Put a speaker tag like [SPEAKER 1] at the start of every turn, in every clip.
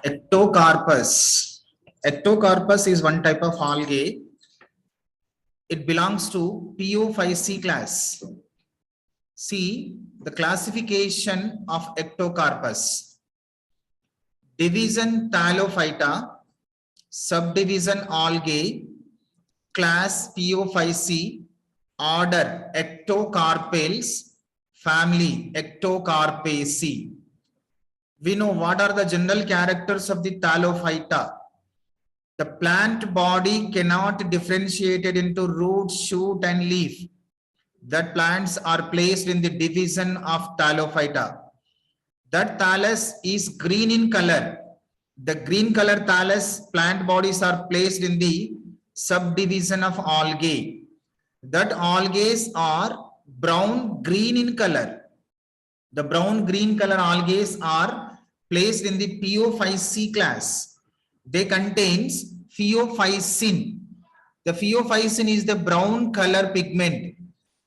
[SPEAKER 1] Ectocarpus. Ectocarpus is one type of algae. It belongs to PO5C class. See the classification of Ectocarpus. Division Thallophyta, subdivision algae, class PO5C, order Ectocarpales, family Ectocarpaceae. We know what are the general characters of the Thallophyta. The plant body cannot differentiate it into root, shoot, and leaf. That plants are placed in the division of Thallophyta. That thallus is green in color. The green color thallus plant bodies are placed in the subdivision of algae. That algae are brown green in color. The brown green color algae are placed in the PO5C class. They contains pheophycin. The pheophycin is the brown color pigment.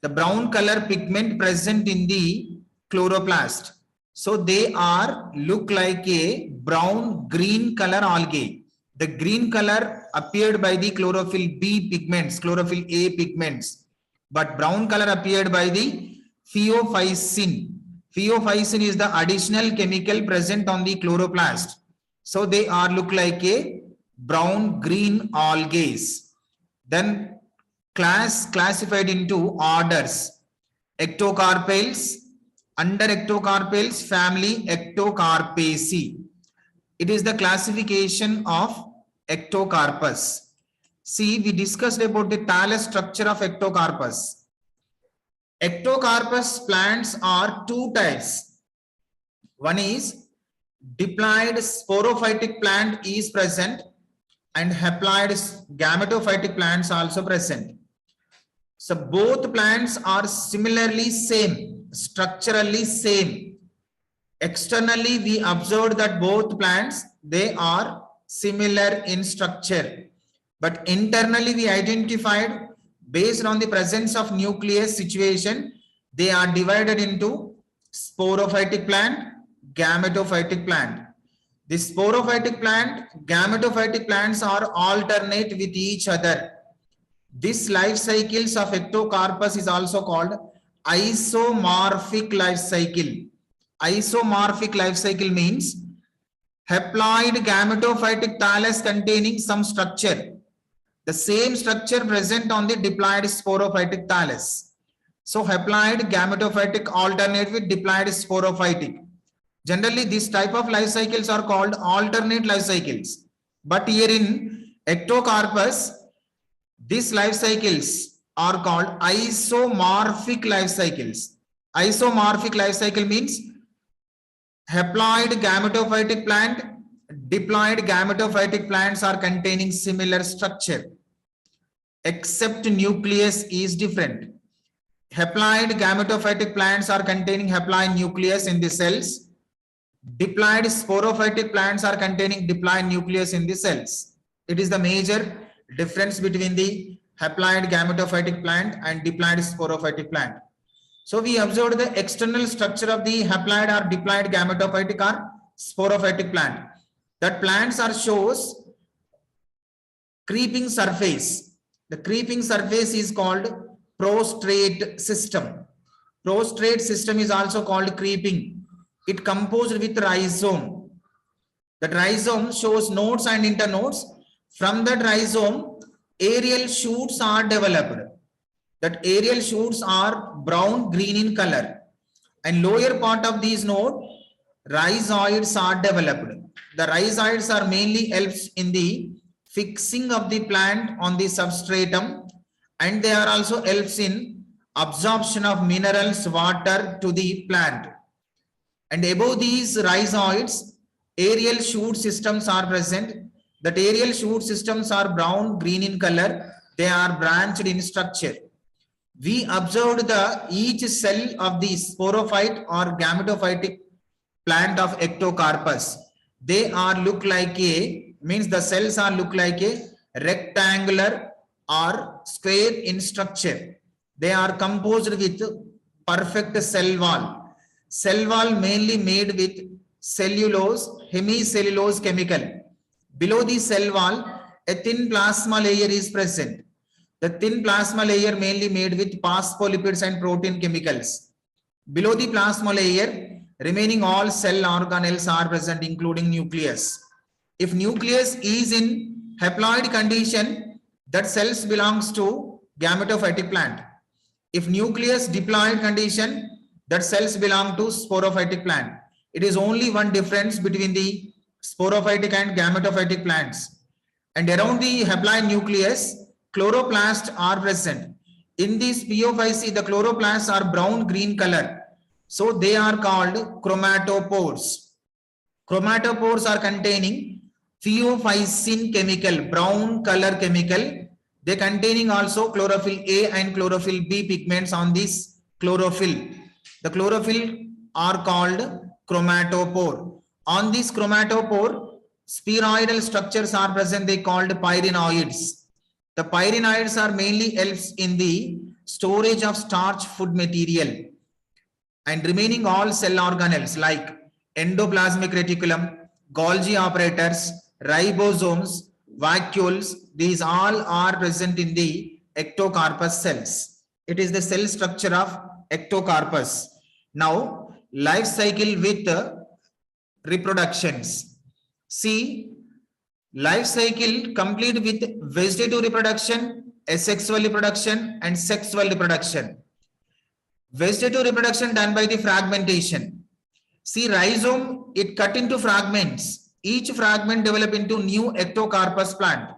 [SPEAKER 1] The brown color pigment present in the chloroplast. So they are look like a brown green color algae. The green color appeared by the chlorophyll B pigments, chlorophyll A pigments, but brown color appeared by the pheophycin. Pheophycin is the additional chemical present on the chloroplast. So they are look like a brown green algae. Then classified into orders. Ectocarpales. Under Ectocarpales, family Ectocarpaceae. It is the classification of Ectocarpus. See, we discussed about the thallus structure of Ectocarpus. Ectocarpus plants are two types. One is diploid sporophytic plant is present and haploid gametophytic plants also present. So both plants are similarly same, structurally same. Externally, we observed that both plants, they are similar in structure. But internally, we identified based on the presence of nucleus situation, they are divided into sporophytic plant, gametophytic plant. The sporophytic plant, gametophytic plants are alternate with each other. This life cycles of Ectocarpus is also called isomorphic life cycle. Isomorphic life cycle means haploid gametophytic thallus containing some structure. The same structure present on the diploid sporophytic thallus. So haploid gametophytic alternate with diploid sporophytic. Generally, this type of life cycles are called alternate life cycles. But here in Ectocarpus, these life cycles are called isomorphic life cycles. Isomorphic life cycle means haploid gametophytic plant, diploid gametophytic plants are containing similar structure, except nucleus is different. Haploid gametophytic plants are containing haploid nucleus in the cells. Diploid sporophytic plants are containing diploid nucleus in the cells. It is the major difference between the haploid gametophytic plant and diploid sporophytic plant. So we observed the external structure of the haploid or diploid gametophytic or sporophytic plant. That plants are shows creeping surface. The creeping surface is called prostrate system. Prostrate system is also called creeping. It composed with rhizome. The rhizome shows nodes and internodes. From that rhizome, aerial shoots are developed. That aerial shoots are brown green in color. And lower part of these nodes, rhizoids are developed. The rhizoids are mainly helps in the fixing of the plant on the substratum, and they are also helps in absorption of minerals, water to the plant. And above these rhizoids, aerial shoot systems are present. That aerial shoot systems are brown green in color. They are branched in structure. We observed the each cell of the sporophyte or gametophytic plant of Ectocarpus. They are look like a, means the cells are look like a rectangular or square in structure. They are composed with perfect cell wall. Cell wall mainly made with cellulose, hemicellulose chemical. Below the cell wall, a thin plasma layer is present. The thin plasma layer mainly made with phospholipids and protein chemicals. Below the plasma layer, remaining all cell organelles are present, including nucleus. If nucleus is in haploid condition, that cells belongs to gametophytic plant. If nucleus diploid condition, that cells belong to sporophytic plant. It is only one difference between the sporophytic and gametophytic plants. And around the haploid nucleus, chloroplasts are present. In this PO5C, the chloroplasts are brown-green color. So they are called chromatophores. Chromatophores are containing pheophycin chemical, brown color chemical. They containing also chlorophyll A and chlorophyll B pigments on this chlorophyll. The chlorophyll are called chromatophore. On this chromatophore, spheroidal structures are present. They called pyrenoids. The pyrenoids are mainly helps in the storage of starch food material. And remaining all cell organelles like endoplasmic reticulum, Golgi apparatus, ribosomes, vacuoles, these all are present in the ectocarpus cells. It is the cell structure of ectocarpus. Now, life cycle with reproductions. See, life cycle complete with vegetative reproduction, asexual reproduction, and sexual reproduction. Vegetative reproduction done by the fragmentation. See, rhizome, it cut into fragments. Each fragment develop into new ectocarpus plant.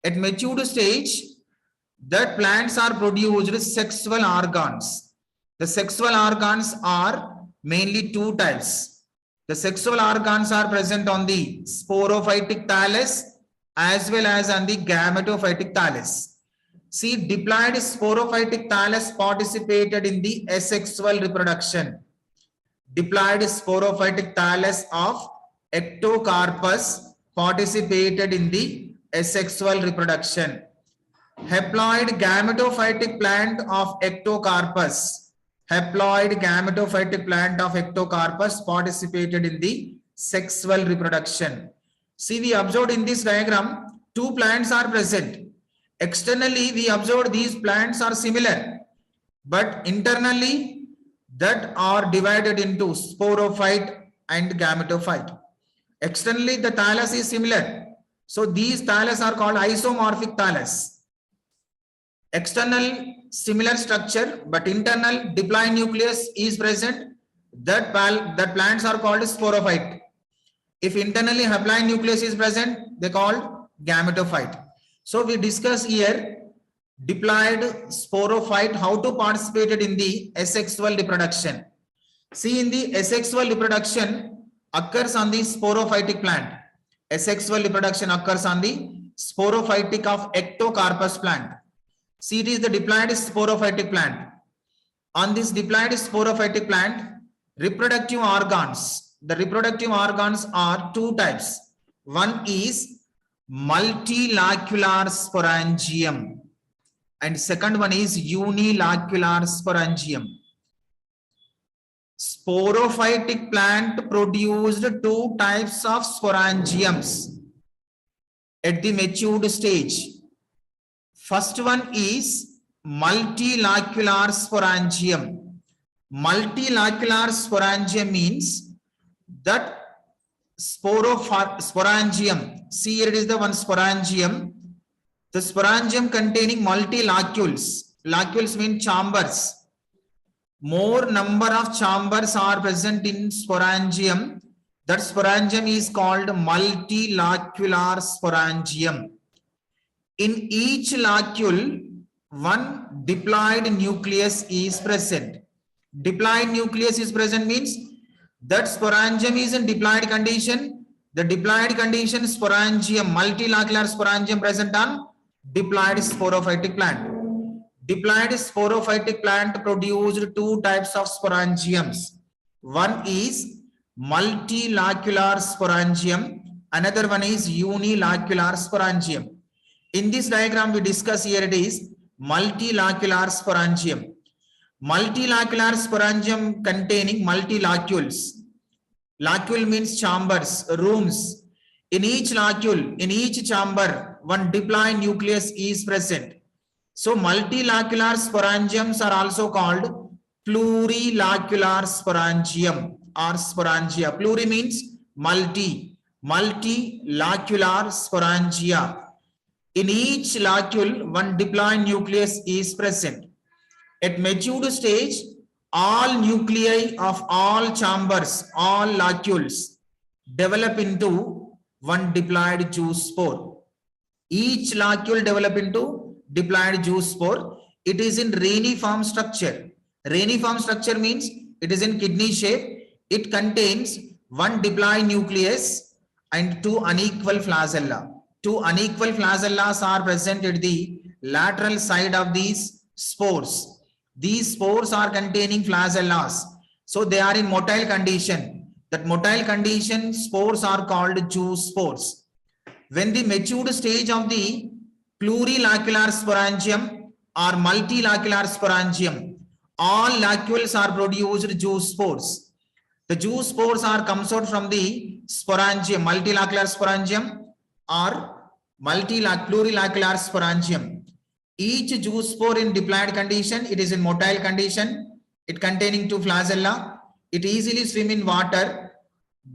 [SPEAKER 1] At matured stage, that plants are produced sexual organs. The sexual organs are mainly two types. The sexual organs are present on the sporophytic thallus as well as on the gametophytic thallus. See, diploid sporophytic thallus participated in the asexual reproduction. Diploid sporophytic thallus of ectocarpus participated in the asexual reproduction. Haploid gametophytic plant of ectocarpus. Haploid gametophytic plant of ectocarpus participated in the sexual reproduction. See, we observed in this diagram, two plants are present. Externally, we observed these plants are similar, but internally that are divided into sporophyte and gametophyte. Externally, the thallus is similar. So these thallus are called isomorphic thallus. External similar structure, but internal diploid nucleus is present. That plants are called sporophyte. If internally haploid nucleus is present, they called gametophyte. So we discuss here diploid sporophyte, how to participate in the asexual reproduction. See, in the asexual reproduction occurs on the sporophytic plant. Asexual reproduction occurs on the sporophytic of ectocarpus plant. See, it is the diploid sporophytic plant. On this diploid sporophytic plant, reproductive organs. The reproductive organs are two types. One is multilocular sporangium and second one is unilocular sporangium. Sporophytic plant produced two types of sporangiums at the matured stage. First one is multilocular sporangium. Multilocular sporangium means that sporangium, see here it is the one sporangium. The sporangium containing multi-locules. Locules mean chambers. More number of chambers are present in sporangium. That sporangium is called multilocular sporangium. In each locule, one diploid nucleus is present. Diploid nucleus is present means that sporangium is in diploid condition. The diploid condition sporangium, multilocular sporangium present on diploid sporophytic plant. Diploid sporophytic plant produced two types of sporangiums. One is multilocular sporangium. Another one is unilocular sporangium. In this diagram we discuss here it is multilocular sporangium. Multilocular sporangium containing multilocules. Locule means chambers, rooms. In each locule, in each chamber, one diploid nucleus is present. So multilocular sporangiums are also called plurilocular sporangium or sporangia. Pluri means multilocular sporangia. In each locule, one diploid nucleus is present. At matured stage, all nuclei of all chambers, all locules develop into one diploid juice spore. Each locule develop into diploid juice spore. It is in reniform structure. Reniform structure means it is in kidney shape. It contains one diploid nucleus and two unequal flagella. Two unequal flagellas are present at the lateral side of these spores. These spores are containing flagellas. So they are in motile condition. That motile condition spores are called juice spores. When the matured stage of the plurilocular sporangium or multilocular sporangium, all locules are produced juice spores. The juice spores are comes out from the sporangium, multilocular sporangium or plurilocular sporangium. Each juice spore in diploid condition, it is in motile condition, it containing two flagella, it easily swim in water.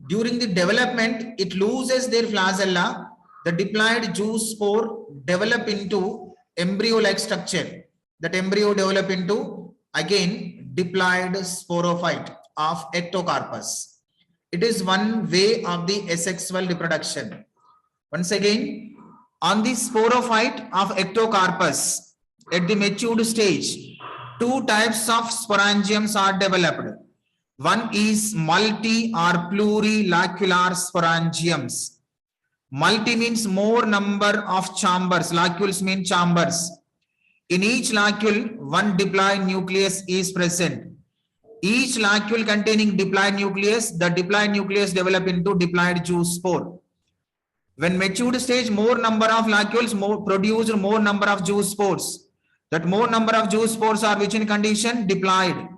[SPEAKER 1] During the development, it loses their flagella. The diploid juice spore develop into embryo-like structure. That embryo develop into again diploid sporophyte of Ectocarpus. It is one way of the asexual reproduction. Once again, on the sporophyte of Ectocarpus, at the matured stage, two types of sporangiums are developed. One is multi or plurilocular sporangiums. Multi means more number of chambers. Locules mean chambers. In each locule, one diploid nucleus is present. Each locule containing diploid nucleus, the diploid nucleus develop into diploid juice spore. When matured stage, more number of locules produce more number of juice spores. That more number of juice spores are which in condition? Diploid.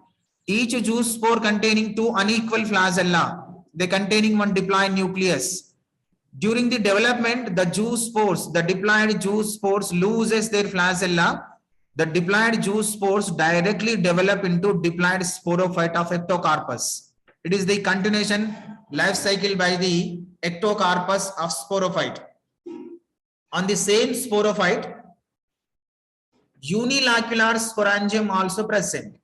[SPEAKER 1] Each juice spore containing two unequal flagella. They containing one diploid nucleus. During the development, the juice spores, the diploid juice spores loses their flagella. The diploid juice spores directly develop into diploid sporophyte of Ectocarpus. It is the continuation life cycle by the Ectocarpus of sporophyte. On the same sporophyte, unilocular sporangium also present.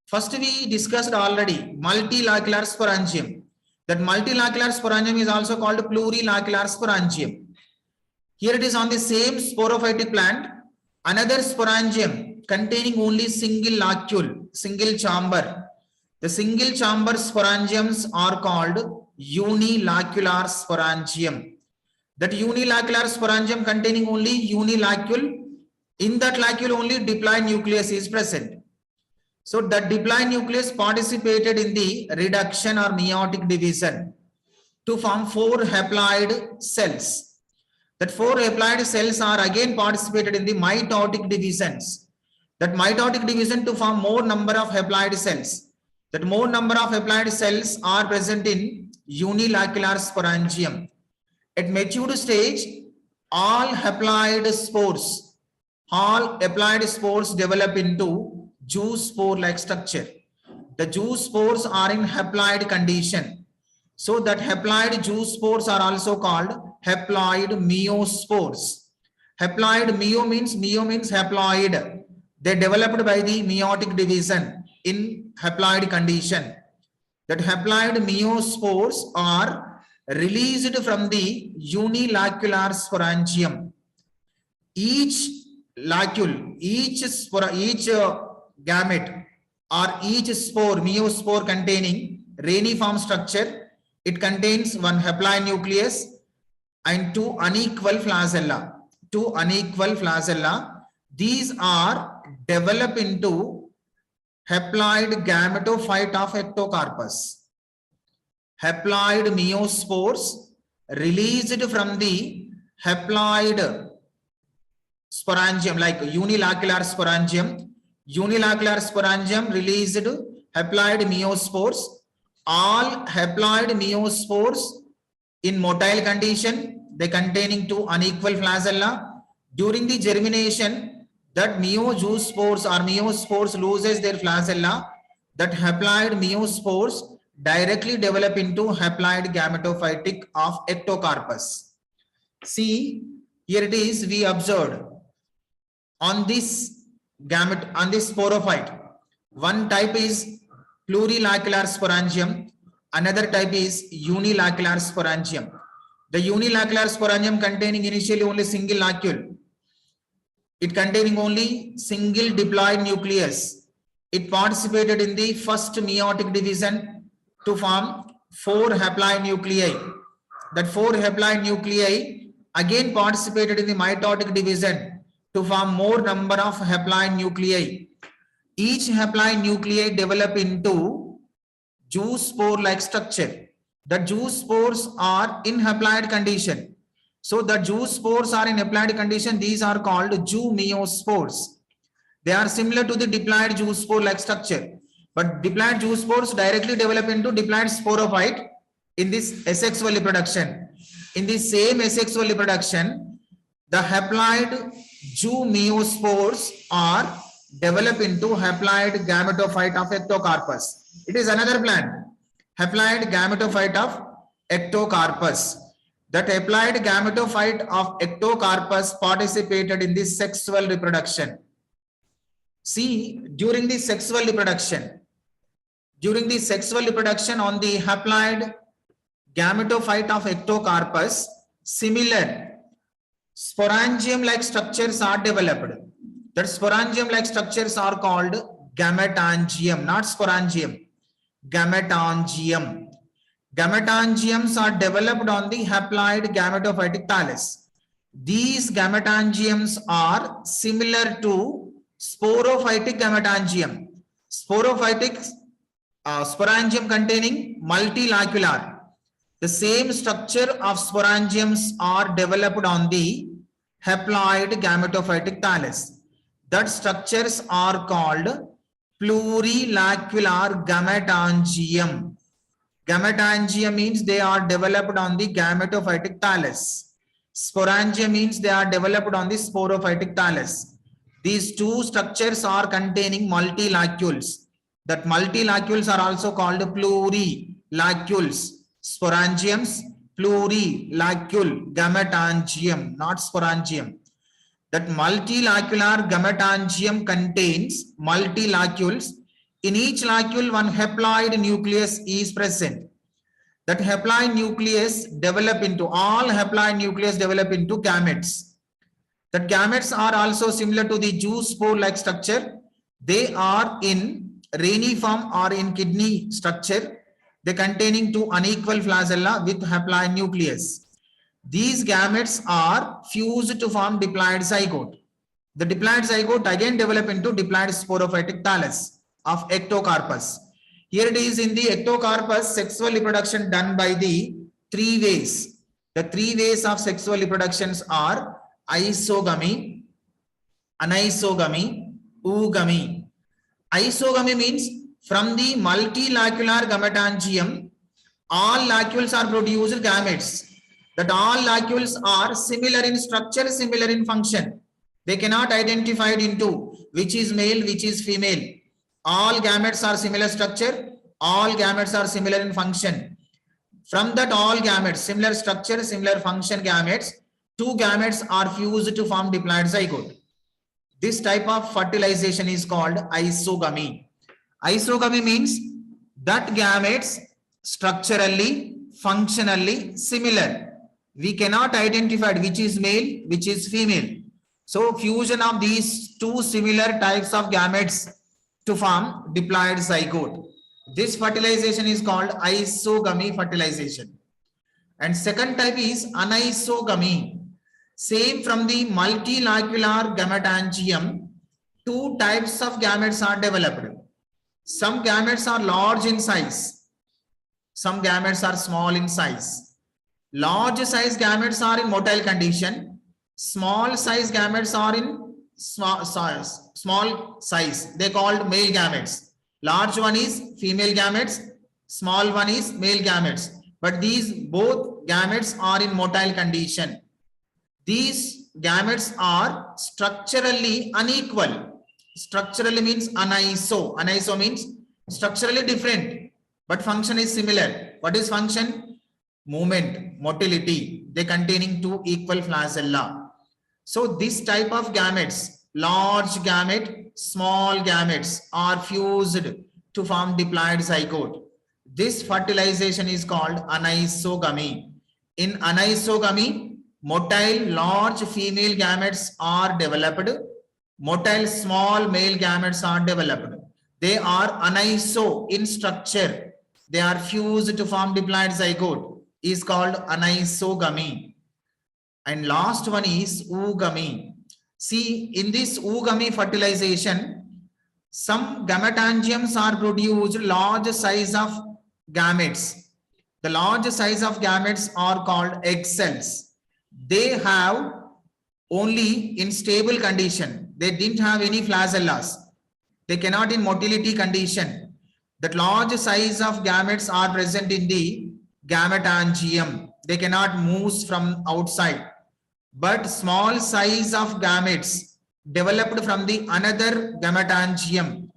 [SPEAKER 1] First we discussed already multilocular sporangium. That multilocular sporangium is also called plurilocular sporangium. Here it is on the same sporophytic plant. Another sporangium containing only single locule, single chamber. The single chamber sporangiums are called unilocular sporangium. That unilocular sporangium containing only unilocule. In that locule only diploid nucleus is present. So that diploid nucleus participated in the reduction or meiotic division to form four haploid cells. That four haploid cells are again participated in the mitotic divisions. That mitotic division to form more number of haploid cells. That more number of haploid cells are present in unilocular sporangium. At matured stage, all haploid spores develop into juice spore-like structure. The juice spores are in haploid condition. So that haploid juice spores are also called haploid meiospores. Haploid meo means haploid. They developed by the meiotic division in haploid condition. That haploid meiospores are released from the unilocular sporangium. Each locule, each gamete or each spore, meiospore containing reniform structure, it contains one haploid nucleus and two unequal flagella. These are developed into haploid gametophyte of Ectocarpus. Haploid meiospores released from the haploid sporangium, like unilocular sporangium. Unilocular sporangium released haploid meiospores. all haploid meiospores in motile condition, they containing two unequal flagella. During the germination, that meiospores or meiospores loses their flagella. That haploid meiospores directly develop into haploid gametophytic of Ectocarpus. See, here it is, we observed on this on this sporophyte. One type is plurilacular sporangium, another type is unilacular sporangium. The unilacular sporangium containing initially only single lacule. It containing only single diploid nucleus. It participated in the first meiotic division to form 4 haploid nuclei. That 4 haploid nuclei again participated in the mitotic division to form more number of haploid nuclei. Each haploid nuclei develop into zoospore-like structure. The zoospores are in haploid condition. So the zoospores are in haploid condition. These are called zoomeiospores. They are similar to the diploid zoospore-like structure. But diploid zoospores directly develop into diploid sporophyte in this asexual reproduction. In the same asexual reproduction, the haploid zoomeiospores are develop into haploid gametophyte of Ectocarpus. It is another plant, haploid gametophyte of Ectocarpus. That haploid gametophyte of Ectocarpus participated in this sexual reproduction. See, during the sexual reproduction on the haploid gametophyte of Ectocarpus, similar sporangium-like structures are developed. That sporangium-like structures are called gametangium, not sporangium, gametangium. Gametangiums are developed on the haploid gametophytic thallus. These gametangiums are similar to sporophytic gametangium. Sporophytic sporangium containing multilacular. The same structure of sporangiums are developed on the haploid gametophytic thallus. That structures are called plurilacular gametangium. Gametangium means they are developed on the gametophytic thallus. Sporangium means they are developed on the sporophytic thallus. These two structures are containing multilacules. That multilacules are also called plurilacules. Sporangiums, plurilacule, gametangium, not sporangium. That multilacular gametangium contains multilacules. In each lacule, one haploid nucleus is present. That haploid nucleus develop into, all haploid nucleus develop into gametes. That gametes are also similar to the zoospore-like structure. They are in reniform or in kidney structure. They containing two unequal flagella with haploid nucleus. These gametes are fused to form diploid zygote. The diploid zygote again develop into diploid sporophytic thallus of Ectocarpus. Here it is in the Ectocarpus, sexual reproduction done by the 3 ways. The 3 ways of sexual reproductions are isogamy, anisogamy, oogamy. Isogamy means from the multilacular gametangium, all lacules are produced gametes. That all lacules are similar in structure, similar in function. They cannot identify it into which is male, which is female. All gametes are similar structure, all gametes are similar in function. From that all gametes, similar structure, similar function gametes, 2 gametes are fused to form diploid zygote. This type of fertilization is called isogamy. Isogamy means that gametes structurally, functionally similar. We cannot identify which is male, which is female. So fusion of these 2 similar types of gametes to form diploid zygote. This fertilization is called isogamy fertilization. And second type is anisogamy. Same from the multilacular gametangium, 2 types of gametes are developed. Some gametes are large in size. Some gametes are small in size. Large size gametes are in motile condition. Small size gametes are in small size. They called male gametes. Large one is female gametes. small one is male gametes, but these both gametes are in motile condition. These gametes are structurally unequal. Structurally means aniso. Aniso means structurally different, but function is similar. What is function? Movement, motility. They containing two equal flagella. So this type of gametes, large gamete, small gametes, are fused to form diploid zygote. This fertilization is called anisogamy. In anisogamy, motile large female gametes are developed. Motile small male gametes are developed. They are aniso in structure. They are fused to form diploid zygote. Is called anisogamy. And last one is oogamy. See, in this oogamy fertilization, some gametangiums are produced large size of gametes. The large size of gametes are called egg cells. They have only in stable condition. They didn't have any flagellas. They cannot in motility condition. That large size of gametes are present in the gametangium. They cannot move from outside. But small size of gametes developed from the another gametangium.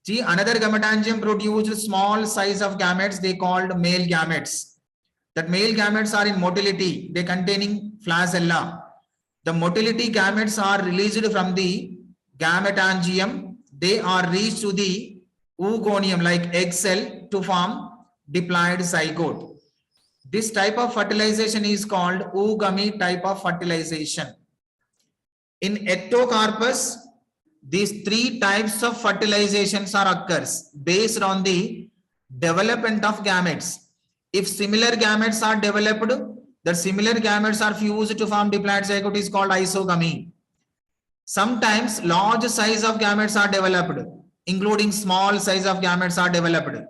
[SPEAKER 1] See, another gametangium produced small size of gametes. They called male gametes. That male gametes are in motility. They containing flagella. The motility gametes are released from the gametangium. They are reached to the oogonium like egg cell to form diploid zygote. This type of fertilization is called oogamy type of fertilization. In Ectocarpus, these three types of fertilizations are occurs based on the development of gametes. If similar gametes are developed, the similar gametes are fused to form diploid zygote is called isogamy. Sometimes large size of gametes are developed, including small size of gametes are developed.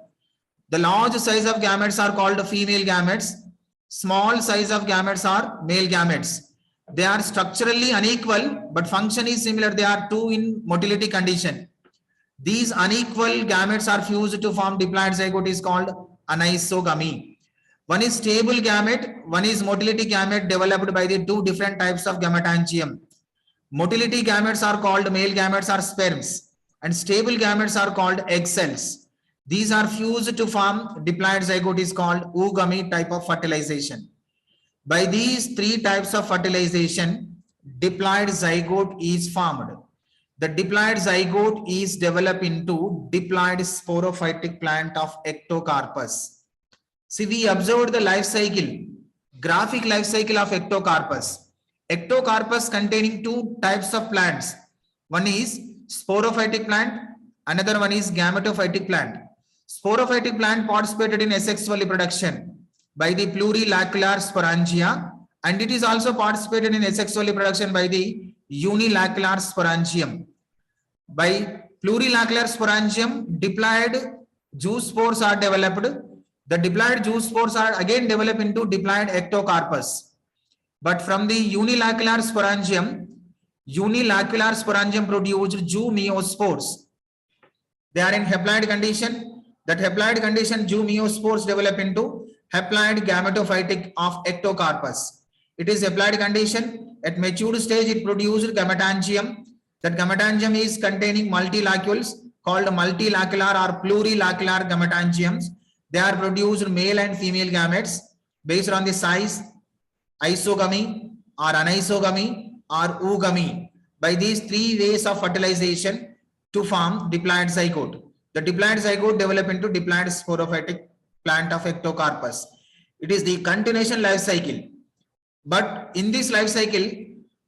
[SPEAKER 1] The large size of gametes are called female gametes. Small size of gametes are male gametes. They are structurally unequal, but function is similar. They are two in motility condition. These unequal gametes are fused to form diploid zygote is called anisogamy. One is stable gamete, one is motility gamete developed by the two different types of gametangium. Motility gametes are called male gametes or sperms, and stable gametes are called egg cells. These are fused to form diploid zygote is called oogamy type of fertilization. By these three types of fertilization, diploid zygote is formed. The diploid zygote is developed into diploid sporophytic plant of Ectocarpus. See, we observed the life cycle, graphic life cycle of Ectocarpus. Ectocarpus containing two types of plants. One is sporophytic plant, another one is gametophytic plant. Sporophytic plant participated in asexual reproduction by the plurilacular sporangia, and it is also participated in asexual reproduction by the unilacular sporangium. By plurilacular sporangium, diploid zoospores are developed. The diploid zoospores are again developed into diploid Ectocarpus. But from the unilacular sporangium produced zoomeospores. They are in haploid condition. That haploid condition, zoomeospores develop into haploid gametophytic of Ectocarpus. It is haploid condition. At mature stage, it produced gametangium. That gametangium is containing multilacules called multilacular or plurilacular gametangiums. They are produced male and female gametes based on the size, isogamy or anisogamy or oogamy. By these three ways of fertilization to form diploid zygote. The diploid zygote develop into diploid sporophytic plant of Ectocarpus. It is the continuation life cycle. But in this life cycle,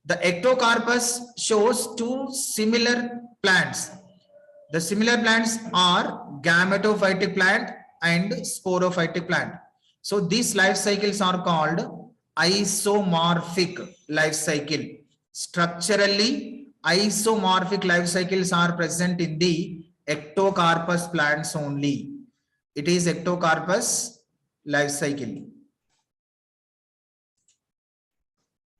[SPEAKER 1] the Ectocarpus shows two similar plants. The similar plants are gametophytic plant and sporophytic plant. So these life cycles are called isomorphic life cycle. Structurally, isomorphic life cycles are present in the Ectocarpus plants only. It is Ectocarpus life cycle.